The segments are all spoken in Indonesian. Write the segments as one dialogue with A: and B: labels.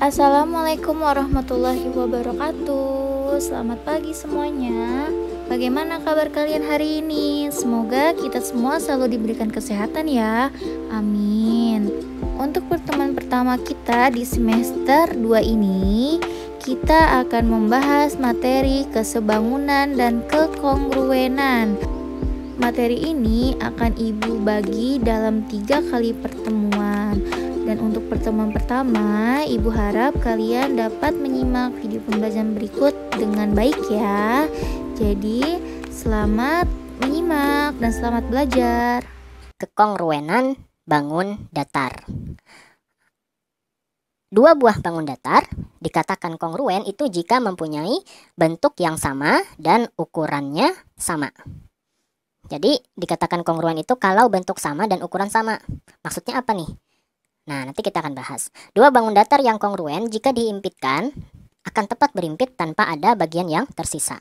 A: Assalamualaikum warahmatullahi wabarakatuh. Selamat pagi semuanya. Bagaimana kabar kalian hari ini? Semoga kita semua selalu diberikan kesehatan ya. Amin. Untuk pertemuan pertama kita di semester 2 ini, kita akan membahas materi kesebangunan dan kekongruenan. Materi ini akan Ibu bagi dalam 3 kali pertemuan. Dan untuk pertemuan pertama, Ibu harap kalian dapat menyimak video pembelajaran berikut dengan baik ya. Jadi, selamat menyimak dan selamat belajar.
B: Kekongruenan bangun datar. Dua buah bangun datar dikatakan kongruen itu jika mempunyai bentuk yang sama dan ukurannya sama. Jadi, dikatakan kongruen itu kalau bentuk sama dan ukuran sama. Maksudnya apa nih? Nah, nanti kita akan bahas. Dua bangun datar yang kongruen jika diimpitkan akan tepat berimpit tanpa ada bagian yang tersisa.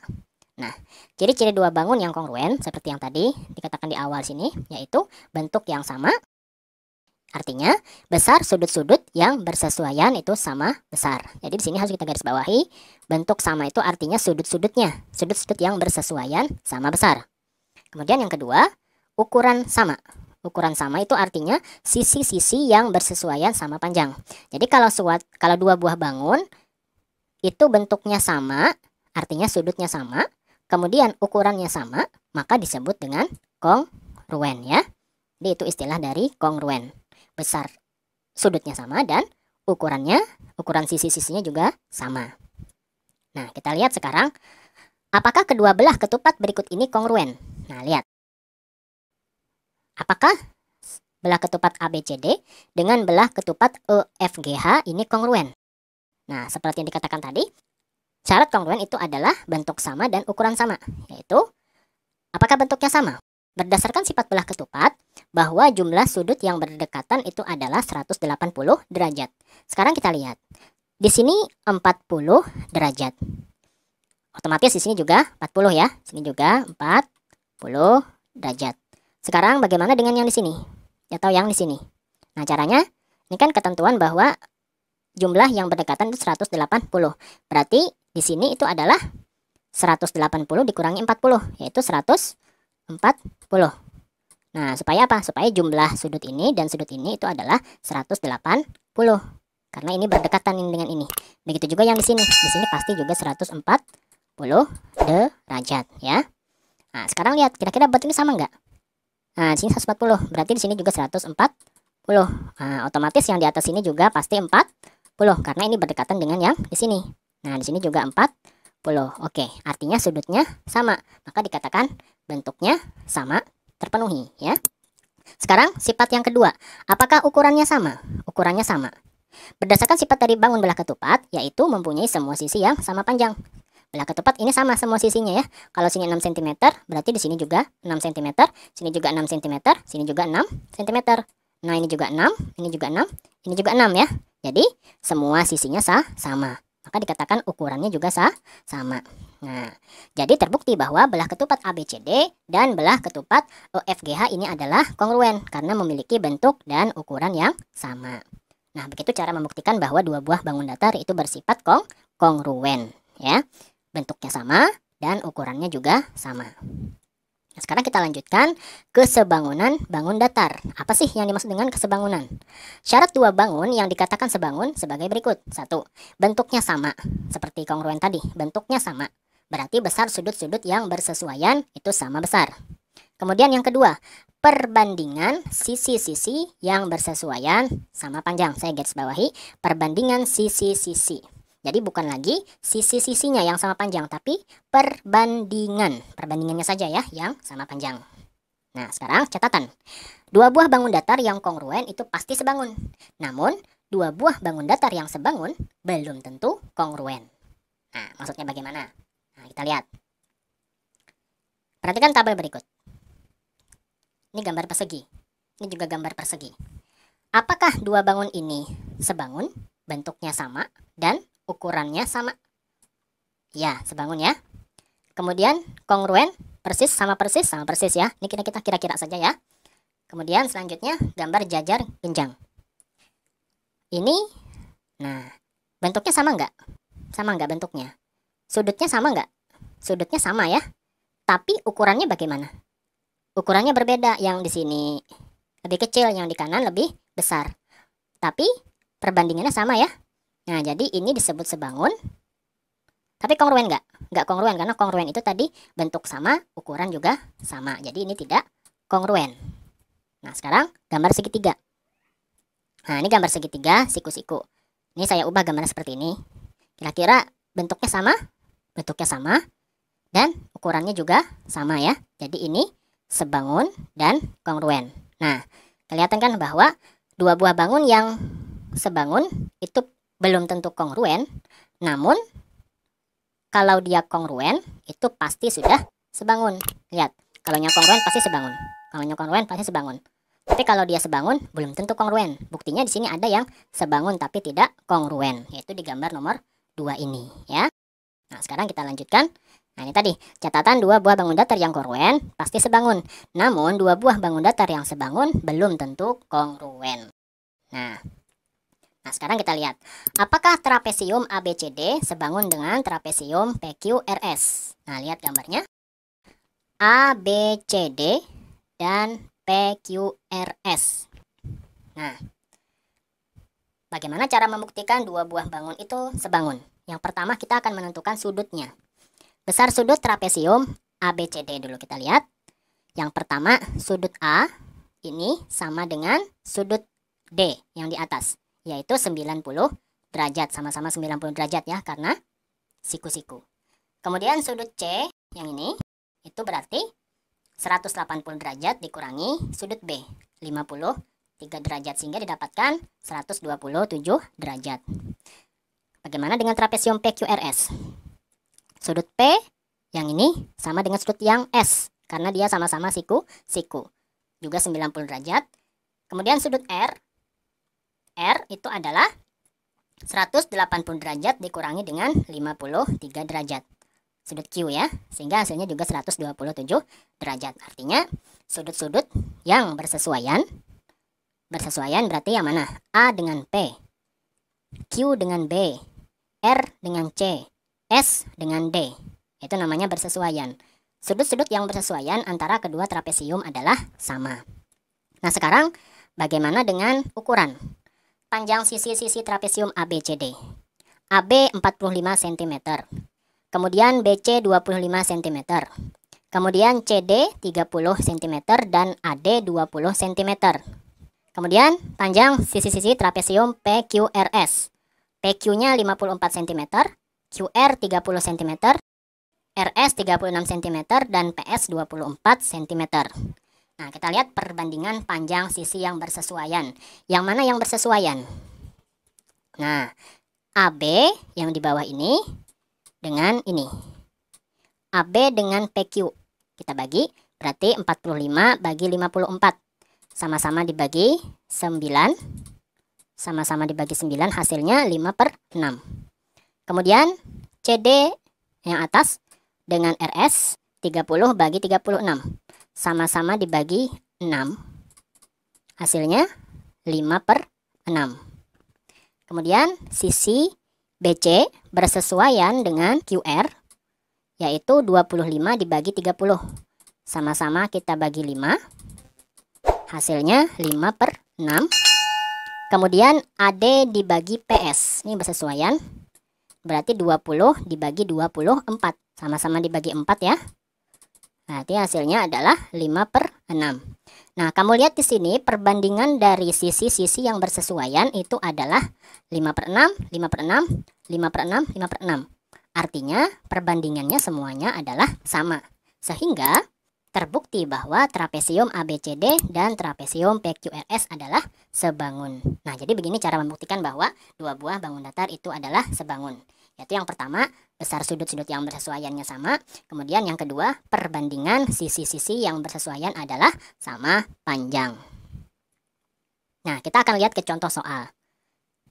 B: Nah, ciri-ciri dua bangun yang kongruen seperti yang tadi dikatakan di awal sini, yaitu bentuk yang sama. Artinya, besar sudut-sudut yang bersesuaian itu sama besar. Jadi di sini harus kita garis bawahi, bentuk sama itu artinya sudut-sudutnya, sudut-sudut yang bersesuaian sama besar. Kemudian yang kedua, ukuran sama. Ukuran sama itu artinya sisi-sisi yang bersesuaian sama panjang. Jadi kalau dua buah bangun itu bentuknya sama, artinya sudutnya sama, kemudian ukurannya sama, maka disebut dengan kongruen ya. Jadi itu istilah dari kongruen. Besar sudutnya sama dan ukuran sisi-sisinya juga sama. Nah, kita lihat sekarang apakah kedua belah ketupat berikut ini kongruen. Nah, lihat. Apakah belah ketupat ABCD dengan belah ketupat EFGH ini kongruen? Nah, seperti yang dikatakan tadi, syarat kongruen itu adalah bentuk sama dan ukuran sama, yaitu apakah bentuknya sama? Berdasarkan sifat belah ketupat, bahwa jumlah sudut yang berdekatan itu adalah 180 derajat. Sekarang kita lihat. Di sini 40 derajat. Otomatis di sini juga 40 ya. Sini juga 40 derajat. Sekarang bagaimana dengan yang di sini? Atau yang di sini? Nah, caranya, ini kan ketentuan bahwa jumlah yang berdekatan itu 180. Berarti di sini itu adalah 180 dikurangi 40, yaitu 140. Nah, supaya apa? Supaya jumlah sudut ini dan sudut ini itu adalah 180. Karena ini berdekatan dengan ini. Begitu juga yang di sini. Di sini pasti juga 140 derajat ya. Nah, sekarang lihat kira-kira buat ini sama nggak? Nah, di sini 140, berarti di sini juga 140. Nah, otomatis yang di atas sini juga pasti 40, karena ini berdekatan dengan yang di sini. Nah, di sini juga 40. Oke, artinya sudutnya sama, maka dikatakan bentuknya sama, terpenuhi ya. Sekarang sifat yang kedua, apakah ukurannya sama? Ukurannya sama. Berdasarkan sifat dari bangun belah ketupat, yaitu mempunyai semua sisi yang sama panjang. Belah ketupat ini sama semua sisinya ya. Kalau sini 6 cm, berarti di sini juga 6 cm, sini juga 6 cm, sini juga 6 cm. Nah, ini juga 6, ini juga 6, ini juga 6 ya. Jadi, semua sisinya sama. Maka dikatakan ukurannya juga sama. Nah, jadi terbukti bahwa belah ketupat ABCD dan belah ketupat EFGH ini adalah kongruen karena memiliki bentuk dan ukuran yang sama. Nah, begitu cara membuktikan bahwa dua buah bangun datar itu bersifat kongruen ya. Bentuknya sama dan ukurannya juga sama. Nah, sekarang kita lanjutkan kesebangunan bangun datar. Apa sih yang dimaksud dengan kesebangunan? Syarat dua bangun yang dikatakan sebangun sebagai berikut. 1. Bentuknya sama. Seperti kongruen tadi, bentuknya sama. Berarti besar sudut-sudut yang bersesuaian itu sama besar. Kemudian yang kedua, perbandingan sisi-sisi yang bersesuaian sama panjang. Saya garis bawahi, perbandingan sisi-sisi. Jadi bukan lagi sisi-sisinya yang sama panjang, tapi perbandingannya saja ya yang sama panjang. Nah, sekarang catatan. Dua buah bangun datar yang kongruen itu pasti sebangun. Namun, dua buah bangun datar yang sebangun belum tentu kongruen. Nah, maksudnya bagaimana? Nah, kita lihat. Perhatikan tabel berikut. Ini gambar persegi. Ini juga gambar persegi. Apakah dua bangun ini sebangun, bentuknya sama, dan ukurannya sama? Ya, sebangun ya. Kemudian kongruen, sama persis ya. Ini kita kira-kira saja ya. Kemudian selanjutnya gambar jajar genjang. Ini, nah, Bentuknya sama nggak? Sama nggak bentuknya? Sudutnya sama nggak? Sudutnya sama ya. Tapi ukurannya bagaimana? Ukurannya berbeda. Yang di sini lebih kecil, yang di kanan lebih besar. Tapi perbandingannya sama ya. Nah, jadi ini disebut sebangun. Tapi kongruen nggak? Nggak kongruen, karena kongruen itu tadi bentuk sama, ukuran juga sama. Jadi ini tidak kongruen. Nah, sekarang gambar segitiga. Nah, ini gambar segitiga siku-siku. Ini saya ubah gambarnya seperti ini. Kira-kira bentuknya sama? Bentuknya sama. Dan ukurannya juga sama ya. Jadi ini sebangun dan kongruen. Nah, kelihatan kan bahwa dua buah bangun yang sebangun itu belum tentu kongruen. Namun kalau dia kongruen itu pasti sudah sebangun. Lihat, kalau kongruen pasti sebangun. Kalau kongruen pasti sebangun. Tapi kalau dia sebangun belum tentu kongruen. Buktinya di sini ada yang sebangun tapi tidak kongruen, yaitu di gambar nomor 2 ini ya. Nah, sekarang kita lanjutkan. Nah, ini tadi catatan dua buah bangun datar yang kongruen pasti sebangun. Namun dua buah bangun datar yang sebangun belum tentu kongruen. Nah, sekarang kita lihat. Apakah trapesium ABCD sebangun dengan trapesium PQRS? Nah, lihat gambarnya. ABCD dan PQRS. Nah, bagaimana cara membuktikan dua buah bangun itu sebangun? Yang pertama kita akan menentukan sudutnya. Besar sudut trapesium ABCD dulu kita lihat. Yang pertama sudut A ini sama dengan sudut D yang di atas, yaitu 90 derajat, sama-sama 90 derajat ya, karena siku-siku. Kemudian sudut C yang ini itu berarti 180 derajat dikurangi sudut B 53 derajat, sehingga didapatkan 127 derajat. Bagaimana dengan trapesium PQRS? Sudut P yang ini sama dengan sudut yang S, karena dia sama-sama siku-siku, juga 90 derajat. Kemudian sudut R itu adalah 180 derajat dikurangi dengan 53 derajat. Sudut Q ya, sehingga hasilnya juga 127 derajat. Artinya sudut-sudut yang bersesuaian berarti yang mana? A dengan P, Q dengan B, R dengan C, S dengan D. Itu namanya bersesuaian. Sudut-sudut yang bersesuaian antara kedua trapesium adalah sama. Nah, sekarang bagaimana dengan ukuran? Panjang sisi-sisi trapesium ABCD. AB 45 cm. Kemudian BC 25 cm. Kemudian CD 30 cm dan AD 20 cm. Kemudian panjang sisi-sisi trapesium PQRS. PQ-nya 54 cm, QR 30 cm, RS 36 cm dan PS 24 cm. Nah, kita lihat perbandingan panjang sisi yang bersesuaian. Yang mana yang bersesuaian? Nah, AB yang di bawah ini dengan ini. AB dengan PQ. Kita bagi, berarti 45 bagi 54. Sama-sama dibagi 9. Sama-sama dibagi 9, hasilnya 5/6. Kemudian CD yang atas dengan RS 30 bagi 36. Sama-sama dibagi 6. Hasilnya 5/6. Kemudian sisi BC bersesuaian dengan QR, yaitu 25 dibagi 30. Sama-sama kita bagi 5. Hasilnya 5/6. Kemudian AD dibagi PS. Ini bersesuaian. Berarti 20 dibagi 24. Sama-sama dibagi 4 ya. Berarti hasilnya adalah 5/6. Nah, kamu lihat di sini perbandingan dari sisi-sisi yang bersesuaian itu adalah 5/6, 5/6, 5/6, 5/6. Artinya perbandingannya semuanya adalah sama. Sehingga terbukti bahwa trapesium ABCD dan trapesium PQRS adalah sebangun. Nah, jadi begini cara membuktikan bahwa dua buah bangun datar itu adalah sebangun. Yaitu yang pertama, besar sudut-sudut yang bersesuaiannya sama. Kemudian yang kedua, perbandingan sisi-sisi yang bersesuaian adalah sama panjang. Nah, kita akan lihat ke contoh soal.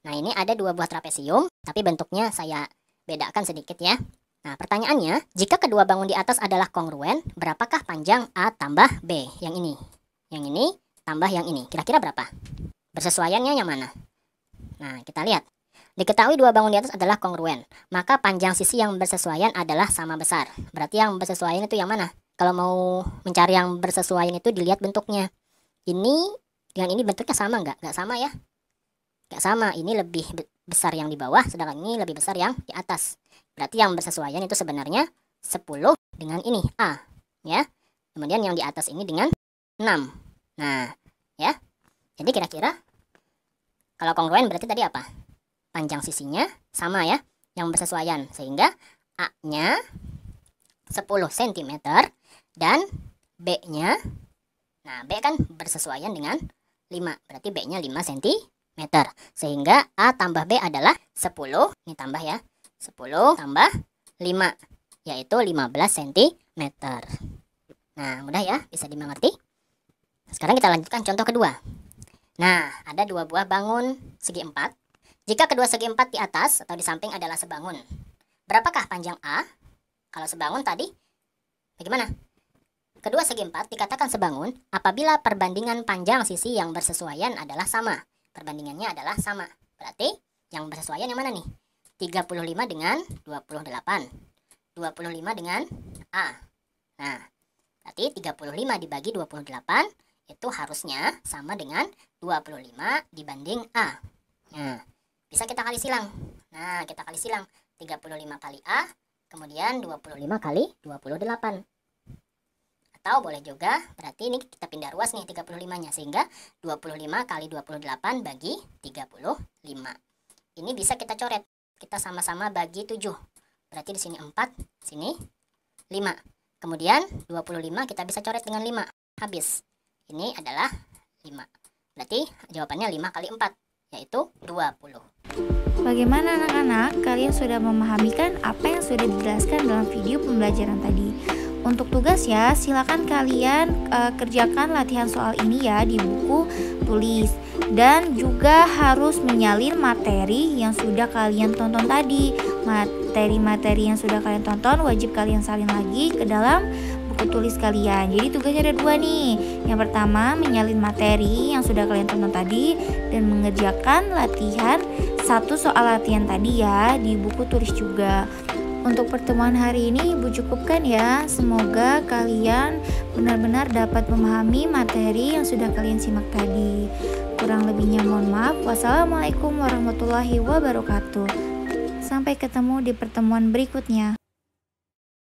B: Nah, ini ada dua buah trapesium, tapi bentuknya saya bedakan sedikit ya. Nah, pertanyaannya, jika kedua bangun di atas adalah kongruen, berapakah panjang A tambah B? Yang ini. Yang ini tambah yang ini. Kira-kira berapa? Bersesuaiannya yang mana? Nah, kita lihat. Diketahui dua bangun di atas adalah kongruen, maka panjang sisi yang bersesuaian adalah sama besar. Berarti yang bersesuaian itu yang mana? Kalau mau mencari yang bersesuaian itu dilihat bentuknya. Ini dengan ini bentuknya sama nggak? Nggak sama ya? Nggak sama. Ini lebih besar yang di bawah, sedangkan ini lebih besar yang di atas. Berarti yang bersesuaian itu sebenarnya 10 dengan ini A, ya. Kemudian yang di atas ini dengan 6. Nah, ya. Jadi kira-kira kalau kongruen berarti tadi apa? Panjang sisinya sama ya, yang bersesuaian. Sehingga A-nya 10 cm dan B-nya, nah B kan bersesuaian dengan 5. Berarti B-nya 5 cm. Sehingga A tambah B adalah 10. Ini tambah ya. 10 tambah 5, yaitu 15 cm. Nah, mudah ya, bisa dimengerti. Sekarang kita lanjutkan contoh kedua. Nah, ada dua buah bangun segi 4. Jika kedua segi 4 di atas atau di samping adalah sebangun, berapakah panjang A? Kalau sebangun tadi, bagaimana? Kedua segi 4 dikatakan sebangun apabila perbandingan panjang sisi yang bersesuaian adalah sama. Perbandingannya adalah sama. Berarti yang bersesuaian yang mana nih? 35 dengan 28. 25 dengan A. Nah, berarti 35 dibagi 28 itu harusnya sama dengan 25 dibanding A. Nah, bisa kita kali silang. Nah, kita kali silang. 35 kali A, kemudian 25 kali 28. Atau boleh juga, berarti ini kita pindah ruas nih 35-nya. Sehingga 25 kali 28 bagi 35. Ini bisa kita coret. Kita sama-sama bagi 7. Berarti di sini 4, sini 5. Kemudian 25 kita bisa coret dengan 5. Habis. Ini adalah 5. Berarti jawabannya 5 kali 4, yaitu 20.
A: Bagaimana anak-anak? Kalian sudah memahami kan apa yang sudah dijelaskan dalam video pembelajaran tadi? Untuk tugas ya, silakan kalian kerjakan latihan soal ini ya di buku tulis. Dan juga harus menyalin materi yang sudah kalian tonton tadi. Materi-materi yang sudah kalian tonton wajib kalian salin lagi ke dalam buku tulis kalian. Jadi tugasnya ada 2 nih. Yang pertama, menyalin materi yang sudah kalian tonton tadi dan mengerjakan latihan 1 soal latihan tadi ya di buku tulis juga. Untuk pertemuan hari ini Ibu cukupkan ya. Semoga kalian benar-benar dapat memahami materi yang sudah kalian simak tadi. Kurang lebihnya mohon maaf. Wassalamualaikum warahmatullahi wabarakatuh. Sampai ketemu di pertemuan berikutnya.